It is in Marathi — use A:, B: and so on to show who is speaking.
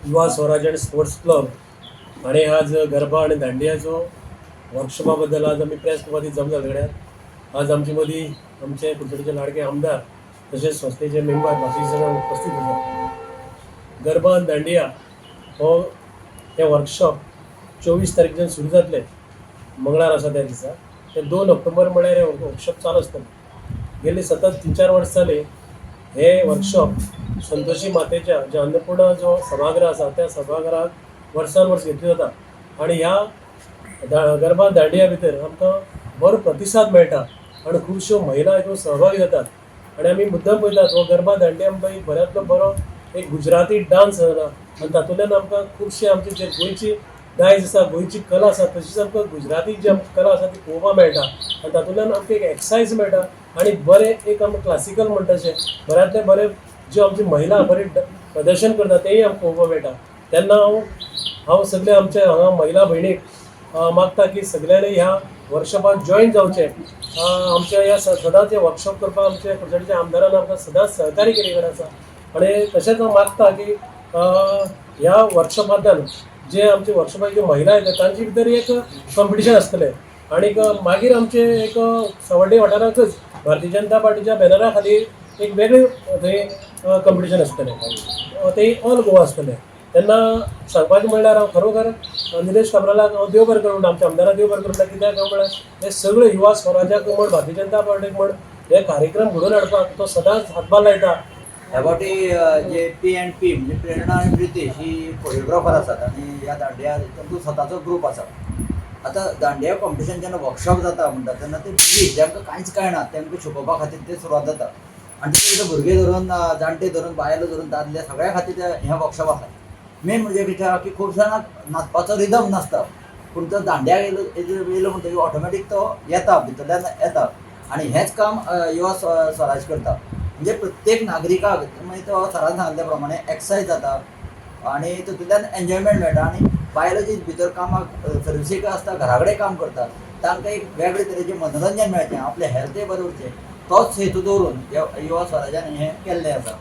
A: युवा स्वराज आणि स्पोर्ट्स क्लब आणि आज गरबा आणि दांडियाचो वर्कशॉपा बद्दल आज आम्ही प्रेस क्लबात जमला सगळ्यात. आज आमचे मदीं आमचे कुडचडेचे लाडके आमदार तसेच संस्थेचे मेंबर बाकीचे सगळे उपस्थित आसात. गरबा आणि दांडिया हो हे वर्कशॉप 24 तारखेच्यान सुरू जातले, मंगळार आसा त्या दिसा. ते 2 ऑक्टोबर म्हळ्यार हे वर्कशॉप चालू आसतले. गेली सतत 3-4 वर्स जाली हे वर्कशॉप संतोषी मातेच्या जे अन्नपूर्णा जो सभागृह आसा त्या सभागृहात वर्सान वर्स घेतली जाता. आणि ह्या गरबा दांडिया भितर आमकां बरो प्रतिसाद मेळटा आणि खुबश्यो महिला हातूंत सहभागी जातात. आणि आमी मुद्दम पळयतात हो गरबा दांडिया आमकां एक बऱ्यांतलो बरो एक गुजराती डान्स जाला आणि तातूंतल्यान आमकां खुबशे आमची जे गोंयची दायज आसा, गोंयची कला आसा, तशीच आमकां गुजराती जी आमची कला आसा ती पळोवपाक मेळटा. आणि तातूंतल्यान आमकां एक एक्सायज मेळटा आणि बरें एक आमकां क्लासिकल म्हणटा तशें बऱ्यांतले बरे ज्यो आमची महिला बरें प्रदर्शन करता तेंय आमकां पळोवपाक मेळटा. तेन्ना हांव सगळे आमच्या हांगा महिला भयणीक मागता की सगळ्यांनी ह्या वर्कशॉपाक जॉयन जावचें. आमच्या ह्या सदांच हे वर्कशॉप करपाक आमच्या कुडचडेच्या आमदारान आमकां सदांच सहकार्य केले आसा. आणि तशेंच हांव मागता की ह्या वर्कशॉपांतल्यान जे आमचे वर्कशॉपाचे महिला येतात तांचे भितर एक कॉम्पिटिशन आसतलें. आनीक मागीर आमचे एक सावड्डे वाठारांतच भारतीय जनता पार्टीच्या बॅनरा खातीर एक वेगळें थंय कॉम्पिटिशन आसतलें, तें ऑल गोवा आसतलें. तेन्ना सांगपाचें म्हणल्यार हांव खरोखर निलेश काब्रालाक हांव देव बरें करूं म्हणटा, आमच्या आमदाराक देव बरें करूं म्हणटा. कित्याक काय म्हळ्यार हे सगळे युवा स्वराजाक म्हण भारतीय जनता पार्टीक म्हण हे कार्यक्रम घडोवन हाडपाक तो सदांच हातभार लायता.
B: ह्या फावटी जे P&P म्हणजे प्रेरणा आणि प्रितेश ही कोरिओग्राफर आसात आणि ह्या दांडिया तांचो स्वताचो ग्रूप आसा. आतां दांडिया कॉम्पिटिशन जेन्ना वर्कशॉप जाता म्हणटा तेन्ना ते भुरगीं जांकां कांयच कळना तेंकां शिकोवपा खातीर ते सुरवात जाता. आनी तितून भुरगे धरून जाणटे धरून बायलो धरून दादले सगळ्या खातीर हे वर्कशॉप आसा. मेन म्हणजे कित्याक की खूब जाणांक नाचपाचो रिदम नासता, पूण तो दांडिया येयलो म्हणटकीर ऑटोमॅटीक तो येता, भितरल्यान येता. आणि हेंच काम युवा स्वराज करता. म्हणजे प्रत्येक नागरिकाक म्हणजे तो सरान सांगल्या प्रमाणे एक्सरसायज जाता आणि तितूंतल्यान एन्जॉयमेंट मेळटा. आणि बायलो जी भितर कामाक सर्विसीक आसता, घरा कडेन काम करता, तांकां एक वेगळे तरेचें मनोरंजन मेळचें, आपलें हेल्थय बरें उरचें, तोच हेतू दवरून युवा स्वराजान हें केल्लें आसा.